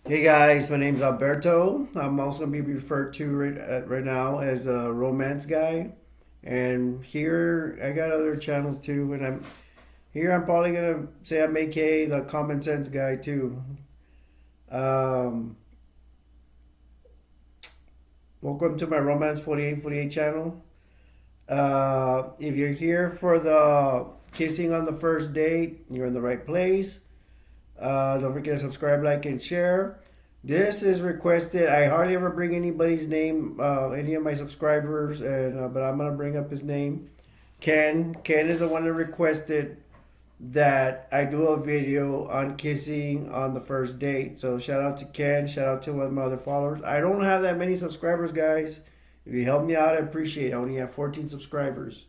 Hey guys, my name's Alberto. I'm also gonna be referred to right now as a romance guy, and here I got other channels too. And I'm probably gonna say I'm AKA the common sense guy too. Um, Welcome to my Romance 4848 channel. If you're here for the kissing on the first date, you're in the right place. Don't forget to subscribe, like, and share. This is requested. I hardly ever bring anybody's name, any of my subscribers, and but I'm gonna bring up his name. Ken. Ken is the one that requested that I do a video on kissing on the first date. So shout out to Ken. Shout out to one of my other followers. I don't have that many subscribers, guys. If you help me out, I appreciate it. I only have 14 subscribers.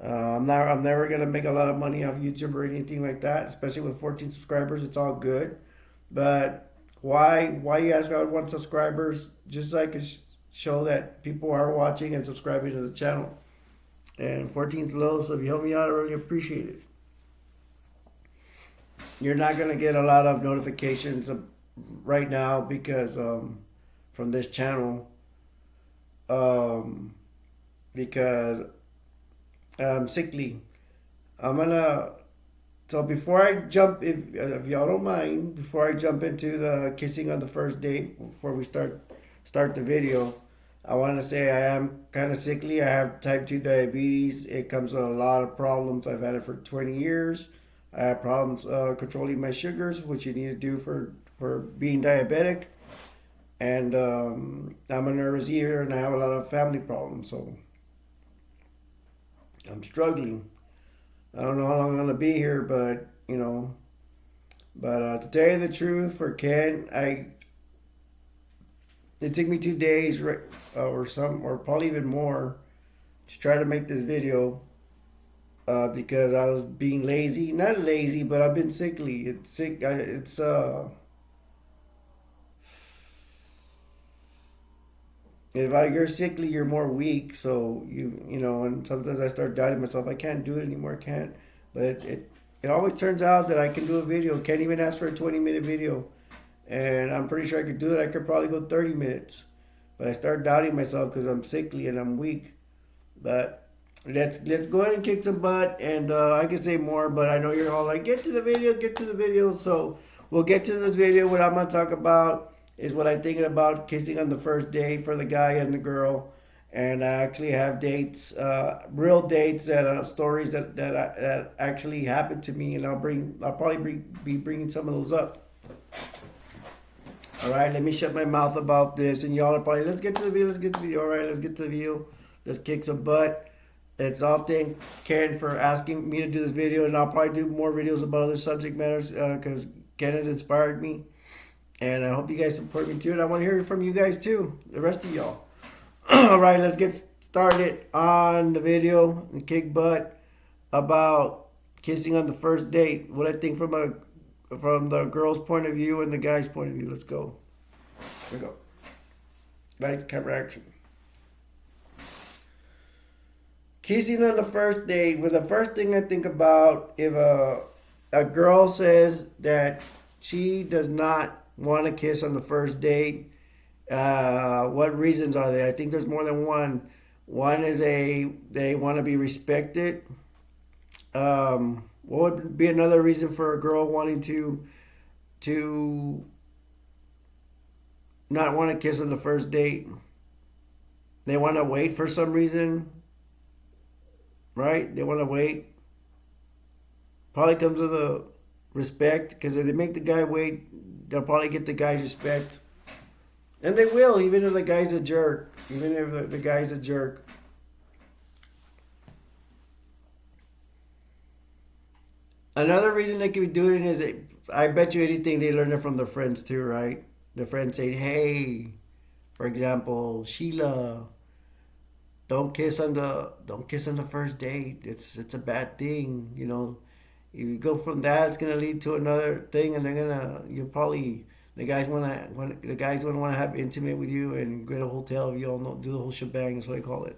I'm never gonna make a lot of money off YouTube or anything like that, especially with 14 subscribers. It's all good, but why you ask I want subscribers? Just so I can show that people are watching and subscribing to the channel. And 14 is low, so if you help me out, I really appreciate it. You're not gonna get a lot of notifications right now because from this channel um, because I'm sickly. I'm gonna. So before I jump, if y'all don't mind, before I jump into the kissing on the first date, before we start the video, I want to say I am kind of sickly. I have type 2 diabetes. It comes with a lot of problems. I've had it for 20 years. I have problems controlling my sugars, which you need to do for being diabetic. And I'm a nervous eater, and I have a lot of family problems. So I'm struggling. I don't know how long I'm gonna be here, but to tell you the truth, for Ken, it took me 2 days, or probably even more, to try to make this video, because I was being lazy. Not lazy, but I've been sickly. It's sick. You're sickly, you're more weak. So and sometimes I start doubting myself. I can't do it anymore. I can't. But it always turns out that I can do a video. Can't even ask for a 20-minute video, and I'm pretty sure I could do it. I could probably go 30 minutes, but I start doubting myself because I'm sickly and I'm weak. But let's go ahead and kick some butt, and I can say more, but I know you're all like, get to the video, get to the video. So we'll get to this video. What I'm gonna talk about is what I'm thinking about kissing on the first date for the guy and the girl. And I actually have dates, real dates that stories that actually happened to me, and I'll probably be bringing some of those up. All right, let me shut my mouth about this, and y'all are probably, let's get to the video, let's get to the video. All right, let's get to the video, let's kick some butt. Let's all thank Ken for asking me to do this video, and I'll probably do more videos about other subject matters because Ken has inspired me, and I hope you guys support me too. And I want to hear from you guys too, the rest of y'all. All right, let's get started on the video and kick butt about kissing on the first date. What I think from the girl's point of view and the guy's point of view. Let's go. Here we go. Lights, camera, action. Kissing on the first date. Well, the first thing I think about, if a girl says that she does not want to kiss on the first date, what reasons are there? I think there's more than one. One is they want to be respected. What would be another reason for a girl wanting to not want to kiss on the first date? They want to wait for some reason, right? They want to wait. Probably comes with a respect, because if they make the guy wait, they'll probably get the guy's respect. And they will, even if the guy's a jerk. Even if the guy's a jerk. Another reason they could be doing it is I bet you anything they learn it from their friends too, right? The friends say, hey, for example, Sheila, don't kiss on the first date. It's a bad thing, If you go from that, it's gonna lead to another thing, and you'll probably the guys gonna want to have intimate with you and get a hotel. If you all know, do the whole shebang. Is what I call it.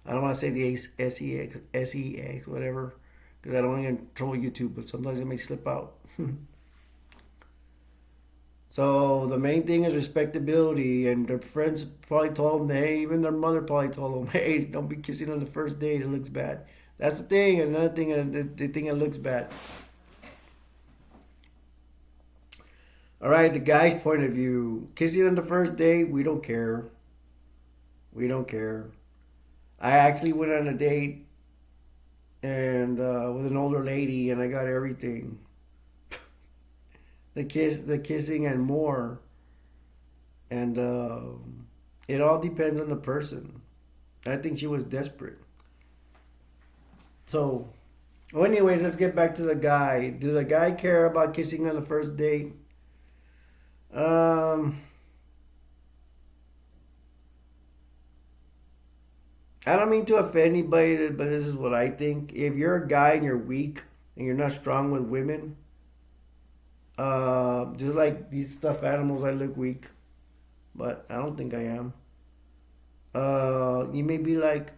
I don't want to say the sex, whatever, because I don't want to get in trouble with YouTube. But sometimes it may slip out. So the main thing is respectability, and their friends probably told them, hey, even their mother probably told them, hey, don't be kissing on the first date. It looks bad. That's the thing. Another thing, they think it looks bad. All right, the guy's point of view, kissing on the first date, we don't care. We don't care. I actually went on a date and with an older lady, and I got everything, the kissing, and more. And it all depends on the person. I think she was desperate. So, well, anyways, let's get back to the guy. Does the guy care about kissing on the first date? Um, I don't mean to offend anybody, but this is what I think. If you're a guy and you're weak and you're not strong with women, just like these stuffed animals, I look weak, but I don't think I am. You may be like,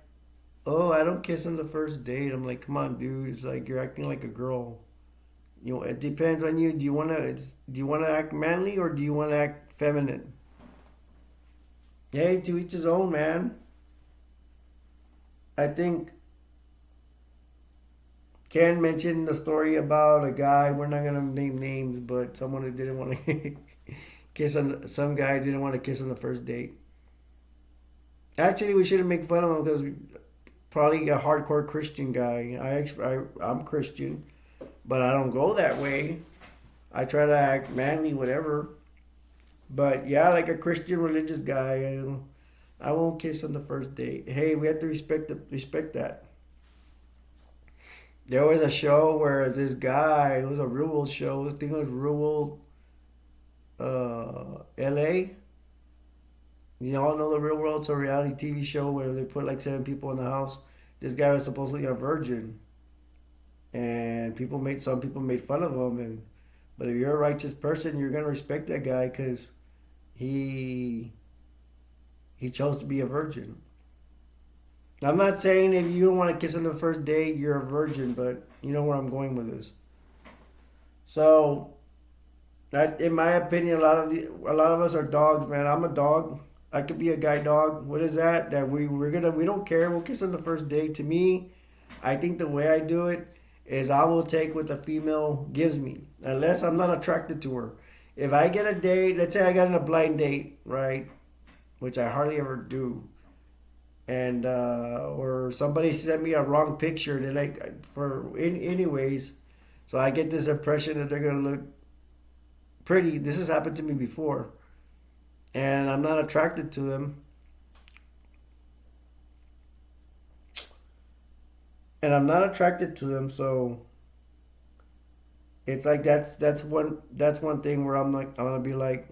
oh, I don't kiss on the first date. I'm like, come on, dude. It's like you're acting like a girl. You know, it depends on you. Do you wanna act manly or do you wanna act feminine? Hey, to each his own, man. I think Ken mentioned the story about a guy. We're not gonna name names, but someone who didn't want to kiss on some guy didn't want to kiss on the first date. Actually, we shouldn't make fun of him because probably a hardcore Christian guy. I'm Christian, but I don't go that way. I try to act manly, whatever. But yeah, like a Christian religious guy, I won't kiss on the first date. Hey, we have to respect that. There was a show where this guy, it was a real world show. I think it was real world, L.A. You all know the real world. It's a reality TV show where they put like seven people in the house. This guy was supposedly a virgin, and some people made fun of him. And but if you're a righteous person, you're gonna respect that guy because he he chose to be a virgin. I'm not saying if you don't want to kiss on the first date, you're a virgin, but you know where I'm going with this. So, in my opinion, a lot of us are dogs, man. I'm a dog. I could be a guy dog. What is that? That we don't care. We'll kiss on the first date. To me, I think the way I do it is I will take what the female gives me, unless I'm not attracted to her. If I get a date, let's say I got in a blind date, right, which I hardly ever do, and or somebody sent me a wrong picture, and then anyways, so I get this impression that they're gonna look pretty. This has happened to me before, and I'm not attracted to them, so it's like that's one thing where I'm gonna be like,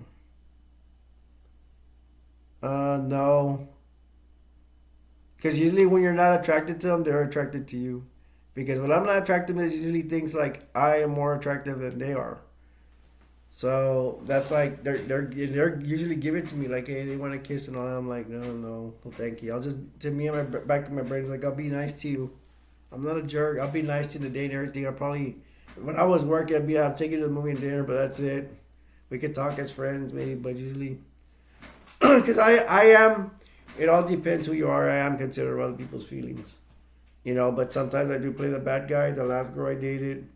no, because usually when you're not attracted to them, they're attracted to you. Because when I'm not attracted, there's usually things like I am more attractive than they are. So that's like they're usually give it to me like, hey, they want to kiss and all that. I'm like, no, no, no, thank you. I'll just, to me in my back of my brain is like, I'll be nice to you. I'm not a jerk. I'll be nice to you in the day and everything. I probably, when I was working, I'd take you to the movie and dinner, but that's it. We could talk as friends maybe, but usually, because I am. It all depends who you are. I am considerate of other people's feelings, But sometimes I do play the bad guy. The last girl I dated,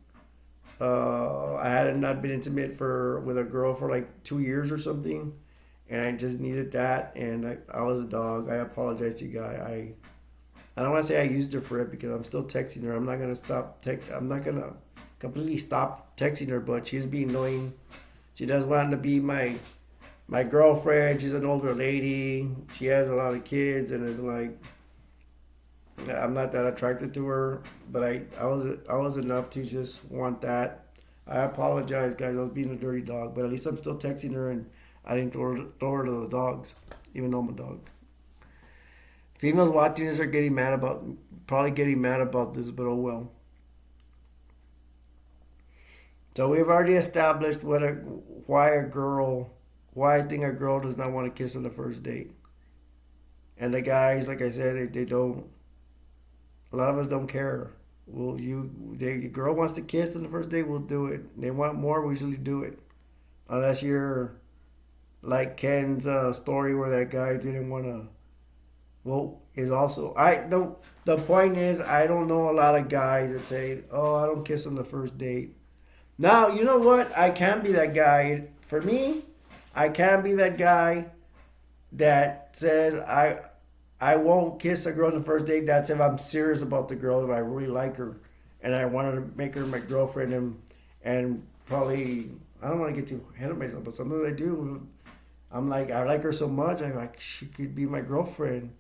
I had not been intimate with a girl for like 2 years or something, and I just needed that. And I was a dog. I apologize to you guy. I don't want to say I used her for it because I'm still texting her. I'm not gonna I'm not gonna completely stop texting her, but she's being annoying. She does want to be my girlfriend. She's an older lady. She has a lot of kids, and it's like I'm not that attracted to her. But I was enough to just want that. I apologize, guys. I was being a dirty dog, but at least I'm still texting her, and I didn't throw her to the dogs, even though I'm a dog. Females watching this are probably getting mad about this, but oh well. So we've already established why I think a girl does not want to kiss on the first date. And the guys, like I said, they don't. A lot of us don't care. The girl wants to kiss on the first date, we'll do it. They want more, we usually do it, unless you're like Ken's story where that guy didn't want to vote is also I don't. The point is, I don't know a lot of guys that say, "Oh, I don't kiss on the first date." Now, you know what? I can be that guy. For me, I can be that guy that says I won't kiss a girl on the first date. That's if I'm serious about the girl, if I really like her, and I wanted to make her my girlfriend, and probably I don't want to get too ahead of myself, but sometimes I do. I'm like I like her so much. I'm like she could be my girlfriend.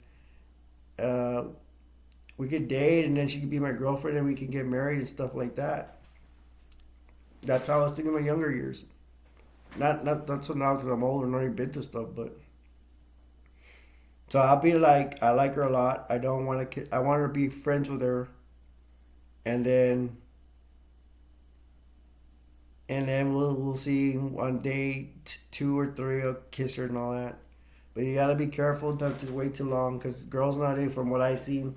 Uh, we could date, and then she could be my girlfriend, and we can get married and stuff like that. That's how I was thinking in my younger years. Not so now because I'm older and already been to stuff, but so I'll be like I like her a lot. I don't want to. I want her to be friends with her, and then we'll see on day two or three. I'll kiss her and all that. But you gotta be careful not to wait too long because girls nowadays, from what I seen,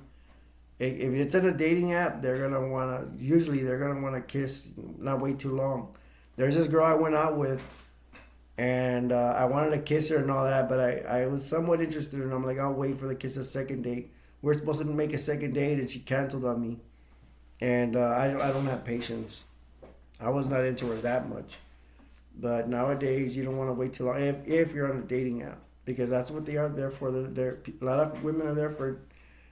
if it's in a dating app, they're gonna wanna kiss, not wait too long. There's this girl I went out with, and I wanted to kiss her and all that, but I was somewhat interested, and I'm like, I'll wait for the kiss a second date. We're supposed to make a second date, and she canceled on me, and I don't have patience. I was not into her that much. But nowadays, you don't want to wait too long if you're on a dating app because that's what they are there for. A lot of women are there for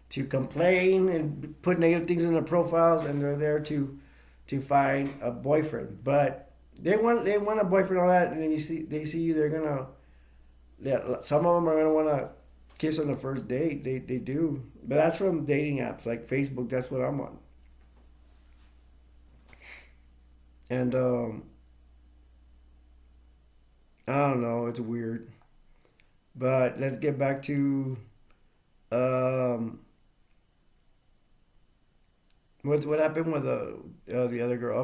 to complain and put negative things in their profiles, and they're there to find a boyfriend. But they want a boyfriend, all that, and then they see you, they're gonna. Yeah, some of them are gonna want to kiss on the first date. They do, but that's from dating apps like Facebook. That's what I'm on, and I don't know. It's weird. But let's get back to um, what happened with the other girl.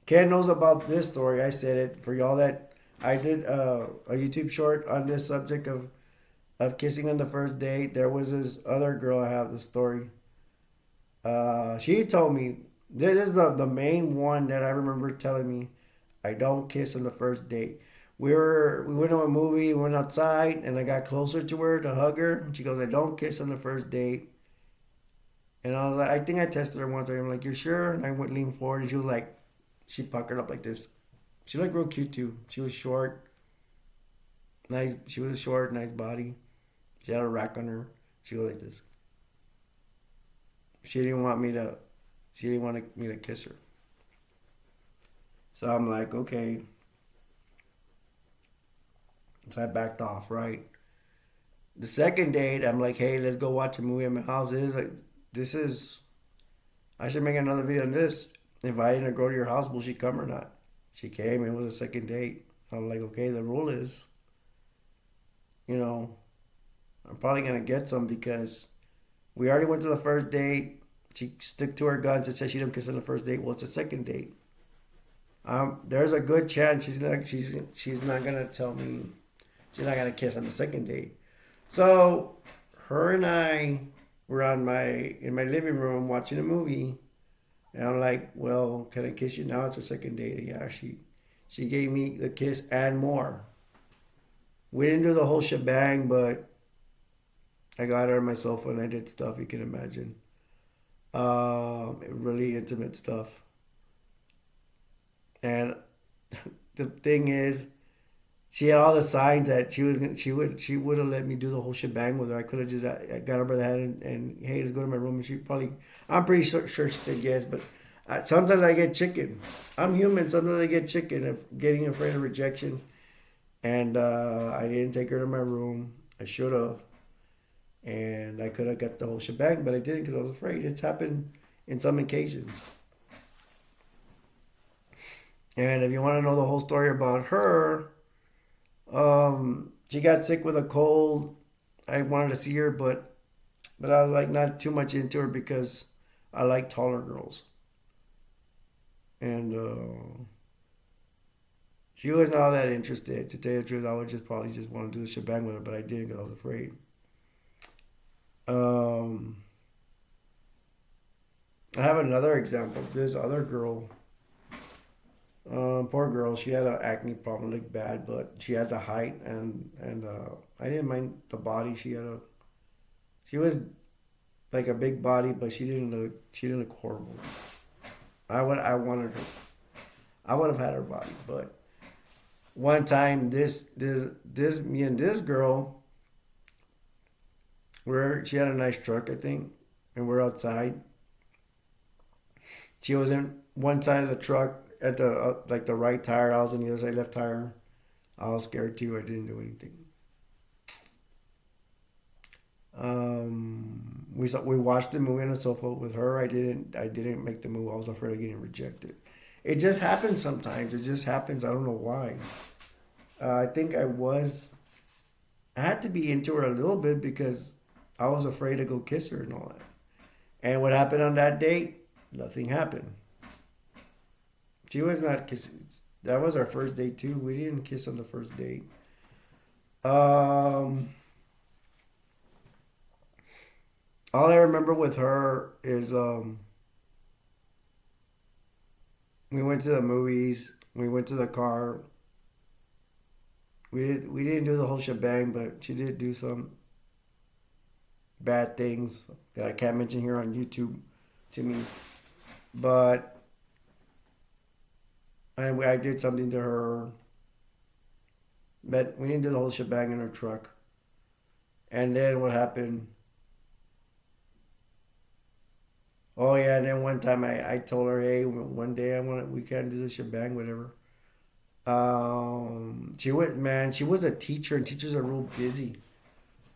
Ken knows about this story. I said it for y'all that I did a YouTube short on this subject of kissing on the first date. There was this other girl. I have the story. She told me this is the main one that I remember telling me. I don't kiss on the first date. We went to a movie, we went outside, and I got closer to her to hug her. And she goes, I don't kiss on the first date. And I was like, I think I tested her once. I'm like, you're sure? And I went lean forward, and she was like, she puckered up like this. She looked real cute too. She was short, nice. She was short, nice body. She had a rack on her. She was like this. She didn't want me to. She didn't want me to kiss her. So I'm like, okay. So I backed off, right? The second date, I'm like, hey, let's go watch a movie at my house. This is, I should make another video on this. Inviting a girl to your house, will she come or not? She came, it was a second date. I'm like, okay, the rule is, you know, I'm probably going to get some because we already went to the first date. She stuck to her guns and said she didn't kiss on the first date. Well, it's a second date. There's a good chance she's not gonna tell me she's not gonna kiss on the second date. So her and I were in my living room watching a movie, and I'm like, well, can I kiss you now? It's a second date. And yeah, she gave me the kiss and more. We didn't do the whole shebang, but I got her on my sofa and I did stuff you can imagine. Really intimate stuff. And the thing is, she had all the signs that she would have let me do the whole shebang with her. I could have just I got her by the hand and hey, let's go to my room. And she probably, I'm pretty sure she said yes, but sometimes I get chicken. I'm human. Sometimes I get chicken of getting afraid of rejection. And I didn't take her to my room. I should have, and I could have got the whole shebang, but I didn't because I was afraid. It's happened in some occasions. And if you want to know the whole story about her, she got sick with a cold. I wanted to see her, but I was like not too much into her because I like taller girls, and she was not that interested. To tell you the truth, I would just probably just want to do the shebang with her, but I didn't because I was afraid. Um, I have another example. This other girl, Poor girl. She had an acne problem, looked bad, but she had the height and I didn't mind the body. She was like a big body, but she didn't look horrible. I wanted her. I would have had her body, but one time this me and this girl, she had a nice truck, I think, and we're outside. She was in one side of the truck at the like the right tire. I was on the other side, left tire. I was scared too. I didn't do anything. We watched the movie on the sofa with her. I didn't make the move. I was afraid of getting rejected. It just happens sometimes. It just happens. I don't know why. I think I had to be into her a little bit because I was afraid to go kiss her and all that. And what happened on that date? Nothing happened. She was not kissing. That was our first date too. We didn't kiss on the first date. Um, all I remember with her is we went to the movies. We went to the car. We didn't do the whole shebang, but she did do some bad things that I can't mention here on YouTube to me. But I did something to her, but we didn't do the whole shebang in her truck. And then what happened? Oh yeah, and then one time I told her, hey, one day we can't do the shebang, whatever. She was a teacher, and teachers are real busy.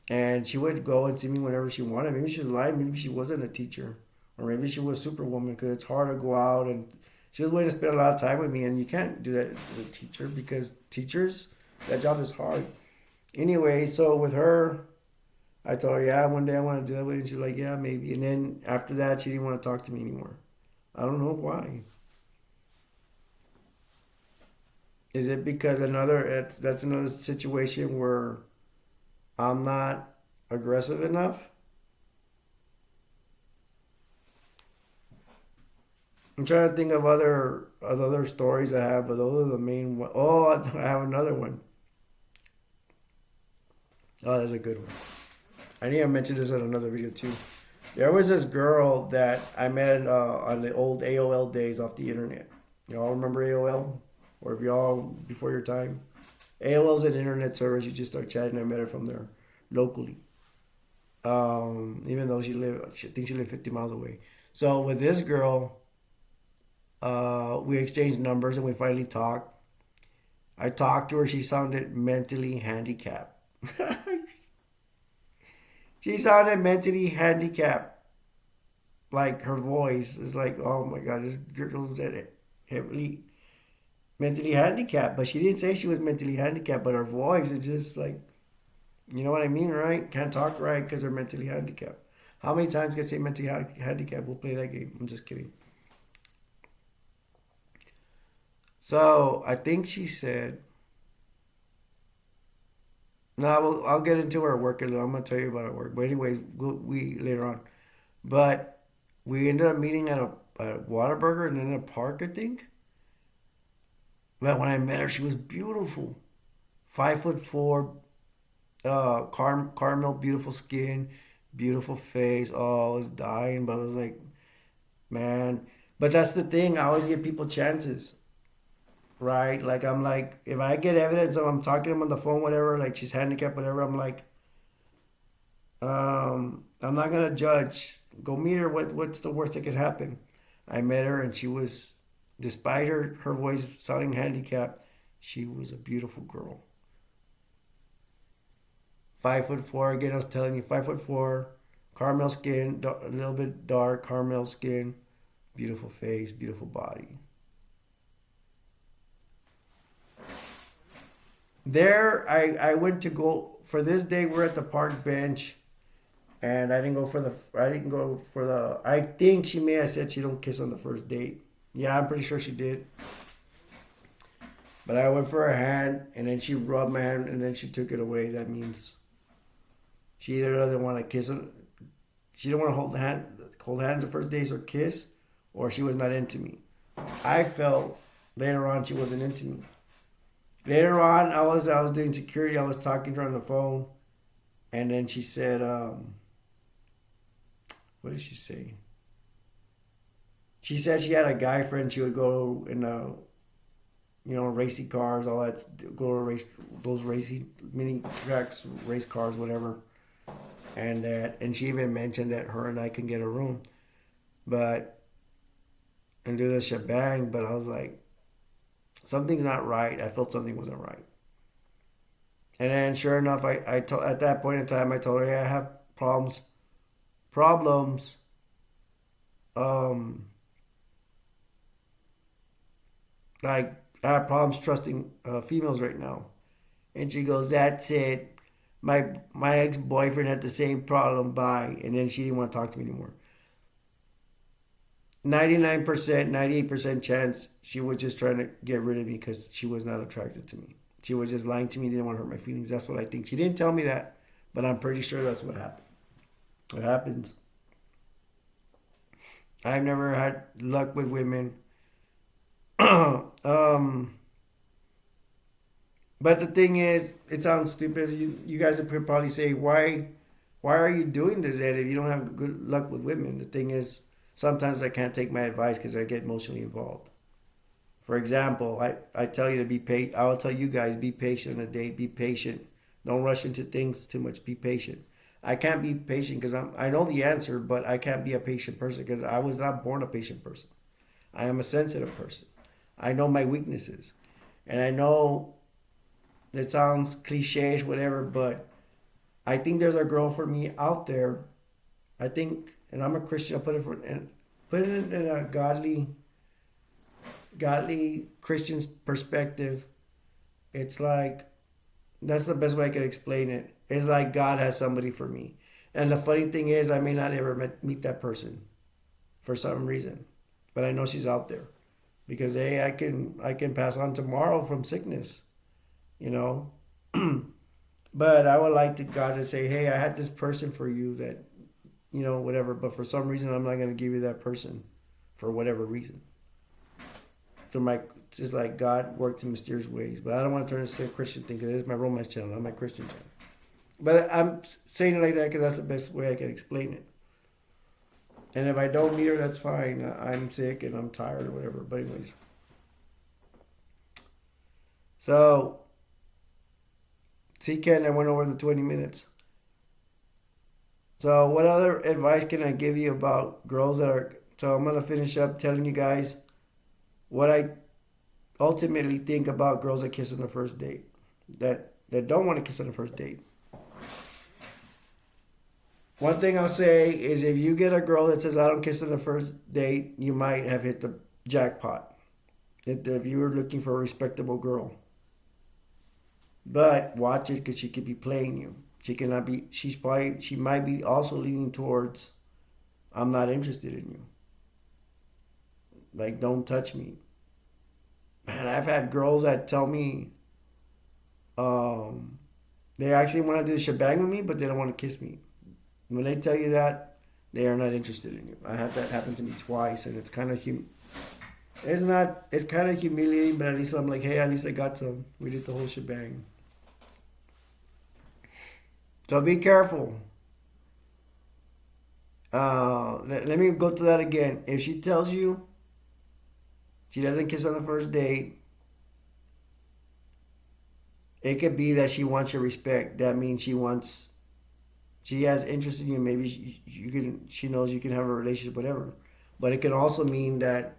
And she would go and see me whenever she wanted. Maybe she was lying. Maybe she wasn't a teacher, or maybe she was Superwoman. Because it's hard to go out, and she was willing to spend a lot of time with me. And you can't do that with a teacher because teachers, that job is hard. Anyway, so with her, I told her, yeah, one day I want to do it. And she's like, yeah, maybe. And then after that, she didn't want to talk to me anymore. I don't know why. Is it because that's another situation where I'm not aggressive enough? I'm trying to think of other stories I have, but those are the main one. Oh, I have another one. Oh, that's a good one. I need to mention this in another video too. There was this girl that I met on the old AOL days off the internet. Y'all remember AOL? Or if y'all before your time? AOL is an internet service. You just start chatting. I met her from there locally. Even though I think she lived 50 miles away. So with this girl, we exchanged numbers and we finally talked. I talked to her. She sounded mentally handicapped. She sounded mentally handicapped. Like her voice is like, oh my God, this girl's heavily mentally handicapped. But she didn't say she was mentally handicapped, but her voice is just like, you know what I mean, right? Can't talk right because they're mentally handicapped. How many times can I say mentally handicapped? We'll play that game. I'm just kidding. So I think she said, no, I'll get into her work a little. I'm gonna tell you about her work. But anyways, we later on. But we ended up meeting at a Whataburger and in a park, I think. But when I met her, she was beautiful. 5'4", caramel, beautiful skin, beautiful face. Oh, I was dying, but I was like, man. But that's the thing. I always give people chances, right? Like I'm like, if I get evidence of I'm talking to him on the phone, whatever, like she's handicapped, whatever, I'm like, I'm not gonna judge. Go meet her. What's the worst that could happen? I met her, and she was, despite her voice sounding handicapped, she was a beautiful girl. 5'4", again. I was telling you, 5'4", caramel skin, a little bit dark caramel skin, beautiful face, beautiful body. There, I went to go for this day. We're at the park bench, and I didn't go for the. I didn't go for the. I think she may have said she don't kiss on the first date. Yeah, I'm pretty sure she did. But I went for her hand, and then she rubbed my hand, and then she took it away. That means she either doesn't want to kiss him, she didn't want to hold hands the first days or kiss, or she was not into me. I felt Later on, she wasn't into me. Later on, I was doing security. I was talking to her on the phone, and then she said, "What did she say?" She said she had a guy friend. She would go in racing cars, all that. Go to race those racing mini tracks, race cars, whatever. And she even mentioned that her and I can get a room, but and do the shebang. But I was like, something's not right. I felt something wasn't right. And then sure enough, I told at that point in time I told her, hey, I have problems. Um, like I have problems trusting females right now. And she goes, that's it. My ex boyfriend had the same problem. Bye. And then she didn't want to talk to me anymore. 99%, 98% chance she was just trying to get rid of me because she was not attracted to me. She was just lying to me, didn't want to hurt my feelings. That's what I think. She didn't tell me that, but I'm pretty sure that's what happened. It happens. I've never had luck with women. um, but the thing is, it sounds stupid. You guys would probably say, why are you doing this, Ed, if you don't have good luck with women? The thing is, sometimes I can't take my advice because I get emotionally involved. For example, I tell you to be patient. I will tell you guys, be patient on a date. Be patient. Don't rush into things too much. Be patient. I can't be patient because I know the answer, but I can't be a patient person because I was not born a patient person. I am a sensitive person. I know my weaknesses. And I know it sounds cliche, whatever, but I think there's a girl for me out there. I think, and I'm a Christian. I put it in a godly Christian perspective. It's like that's the best way I can explain it. It's like God has somebody for me, and the funny thing is, I may not ever meet that person for some reason, but I know she's out there because hey, I can pass on tomorrow from sickness, you know. But I would like to God to say, hey, I had this person for you that whatever. But for some reason, I'm not going to give you that person for whatever reason. So just like God works in mysterious ways. But I don't want to turn this to a Christian thing because it's my romance channel, not my Christian channel. But I'm saying it like that because that's the best way I can explain it. And if I don't meet her, that's fine. I'm sick and I'm tired or whatever. But anyways. So, see, Ken, I went over the 20 minutes. So, what other advice can I give you about girls that are... So, I'm going to finish up telling you guys what I ultimately think about girls that kiss on the first date. That don't want to kiss on the first date. One thing I'll say is if you get a girl that says, I don't kiss on the first date, you might have hit the jackpot. If you were looking for a respectable girl. But watch it because she could be playing you. She might be also leaning towards, I'm not interested in you. Like, don't touch me. Man, I've had girls that tell me they actually want to do the shebang with me, but they don't want to kiss me. When they tell you that, they are not interested in you. I had that happen to me twice, and it's kind of it's kind of humiliating, but at least I'm like, hey, at least I got some. We did the whole shebang. So be careful. Let me go through that again. If she tells you she doesn't kiss on the first date, it could be that she wants your respect. That means she has interest in you. Maybe she knows you can have a relationship, whatever. But it can also mean that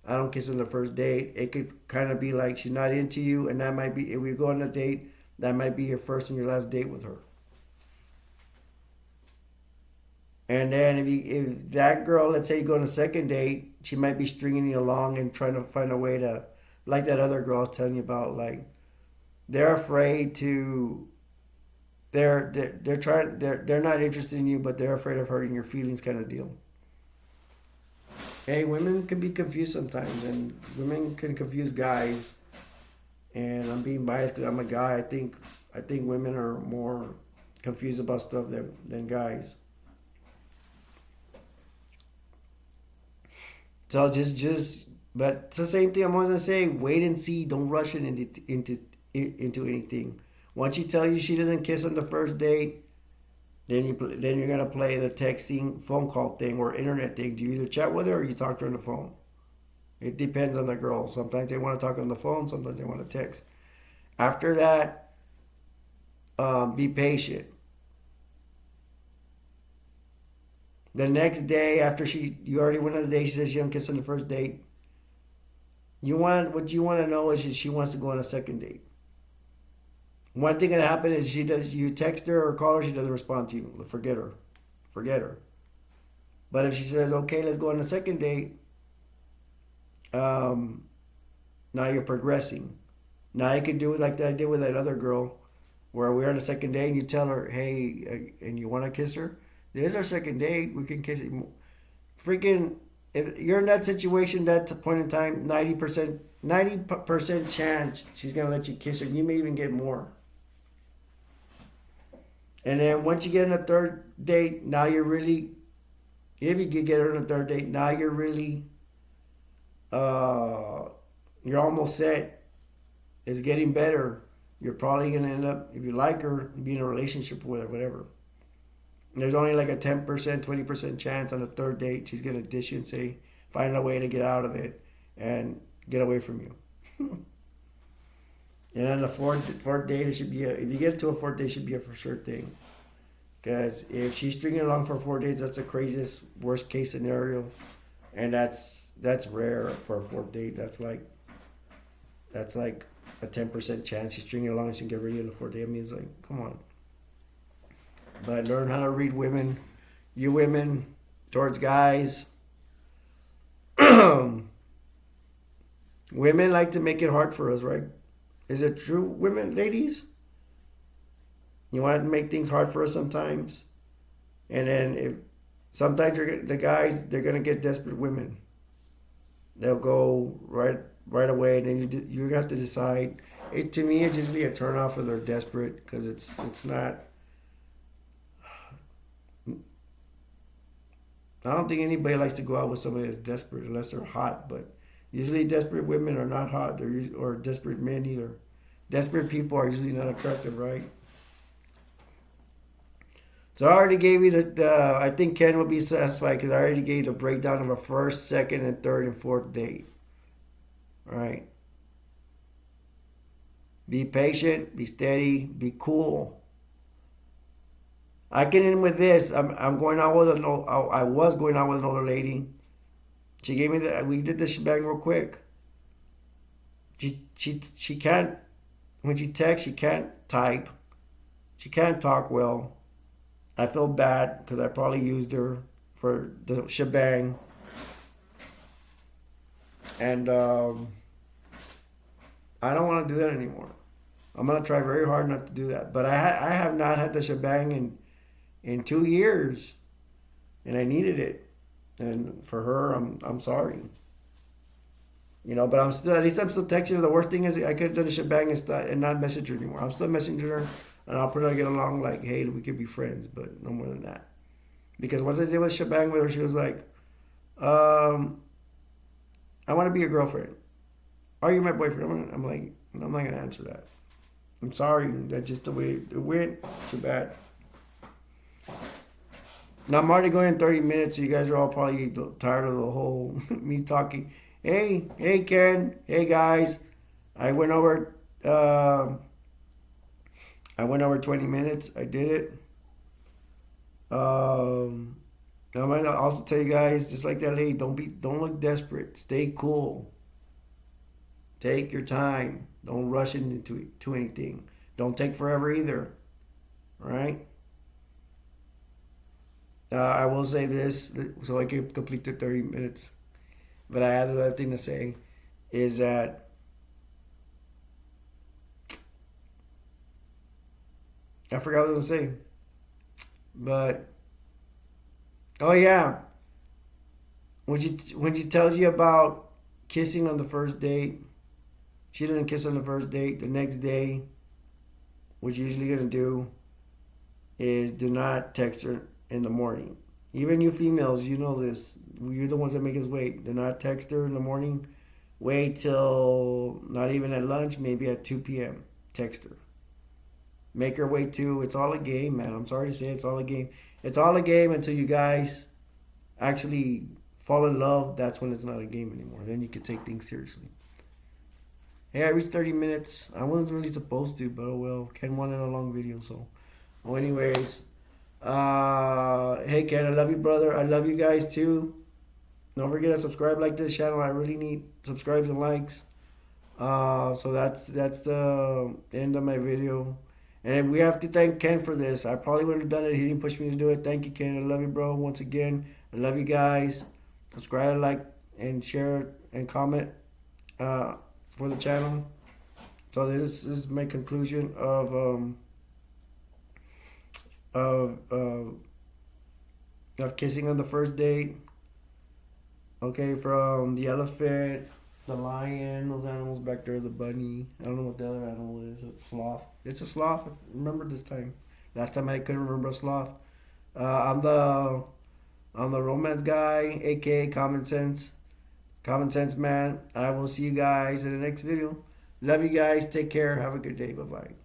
I don't kiss on the first date. It could kind of be like she's not into you, and that might be, if we go on a date, that might be your first and your last date with her. And then if that girl, let's say you go on a second date, she might be stringing you along and trying to find a way to, like that other girl I was telling you about, like they're afraid to, they're not interested in you, but they're afraid of hurting your feelings, kind of deal. Hey, women can be confused sometimes, and women can confuse guys. And I'm being biased because I'm a guy. I think women are more confused about stuff than guys. So just But it's the same thing. I'm always gonna say, wait and see. Don't rush it into anything. Once she tells you she doesn't kiss on the first date, then you're gonna play the texting, phone call thing, or internet thing. Do you either chat with her or you talk to her on the phone? It depends on the girl. Sometimes they want to talk on the phone. Sometimes they want to text. After that, be patient. The next day, after you already went on a date, she says she don't kiss on the first date. What you want to know is she wants to go on a second date. One thing that happen is you text her or call her, she doesn't respond to you. Forget her. But if she says, okay, let's go on a second date, um, now you're progressing. Now you can do it like that I did with that other girl, where we're on a second date and you tell her, hey, and you want to kiss her. This is our second date. We can kiss it. Freaking, if you're in that situation, that point in time, 90% chance she's gonna let you kiss her. You may even get more. And then once you get on a third date, now you're really, if you could get her on a third date, now you're really, you're almost set. It's getting better. You're probably gonna end up, if you like her, be in a relationship with her, whatever. There's only like a 10%, 20% chance on the third date she's gonna dish you and say, find a way to get out of it and get away from you. And on the fourth date, it should be if you get to a fourth date, it should be a for sure thing. Because if she's stringing along for 4 days, that's the craziest worst case scenario, and that's rare for a fourth date. That's like a 10% chance she's stringing along and she can get ready on the fourth date. I mean, it's like, come on. But learn how to read women, you women, towards guys. Women like to make it hard for us, right? Is it true, women, ladies? You want to make things hard for us sometimes, and then if sometimes the guys, they're gonna get desperate women. They'll go right away, and then you have to decide. To me, it's usually a turnoff if they're desperate, because it's not. I don't think anybody likes to go out with somebody that's desperate unless they're hot. But usually, desperate women are not hot, or desperate men either. Desperate people are usually not attractive, right? So I already gave you the I think Ken will be satisfied because I already gave you the breakdown of a first, second, and third and fourth date. All right. Be patient, be steady, be cool. I can end with this. I'm going out with I was going out with an older lady. She gave me we did the shebang real quick. She can't, when she texts, she can't type. She can't talk well. I feel bad because I probably used her for the shebang. And I don't want to do that anymore. I'm going to try very hard not to do that. But I have not had the shebang in 2 years. And I needed it. And for her, I'm sorry. But at least I'm still texting her. The worst thing is I could have done a shebang and not message her anymore. I'm still messaging her. And I'll probably get along like, hey, we could be friends, but no more than that. Because once I did a shebang with her, she was like, I want to be your girlfriend. Are you my boyfriend? I'm like, I'm not going to answer that. I'm sorry. That's just the way it went. Too bad. Now, I'm already going in 30 minutes, so you guys are all probably tired of the whole me talking. Hey, Ken. Hey, guys. I went over 20 minutes. I did it. I'm gonna also tell you guys, just like that lady, don't look desperate. Stay cool. Take your time. Don't rush into anything. Don't take forever either. All right. I will say this, so I can complete the 30 minutes. But I have another thing to say, is that I forgot what I was going to say. But, oh yeah. When she tells you about kissing on the first date, she doesn't kiss on the first date. The next day, what you're usually going to do is do not text her in the morning. Even you females, you know this. You're the ones that make us wait. Do not text her in the morning. wait till not even at lunch, maybe at 2 p.m. Text her. Make her wait too. It's all a game, man. I'm sorry to say it's all a game. It's all a game until you guys actually fall in love. That's when it's not a game anymore. Then you can take things seriously. Hey, I reached 30 minutes. I wasn't really supposed to, but oh well. Ken wanted a long video, so. Well, anyways. Hey, Ken, I love you, brother. I love you guys too. Don't forget to subscribe, like this channel. I really need subscribes and likes. So that's the end of my video. And we have to thank Ken for this. I probably wouldn't have done it. He didn't push me to do it. Thank you, Ken. I love you, bro. Once again, I love you guys. Subscribe, like, and share and comment for the channel. So this is my conclusion of kissing on the first date. Okay, from the elephant, the lion, those animals back there, the bunny. I don't know what the other animal is. It's sloth. It's a sloth. I remember this time. Last time I couldn't remember a sloth. I'm the romance guy, aka Common Sense. Common Sense man. I will see you guys in the next video. Love you guys. Take care. Have a good day. Bye bye.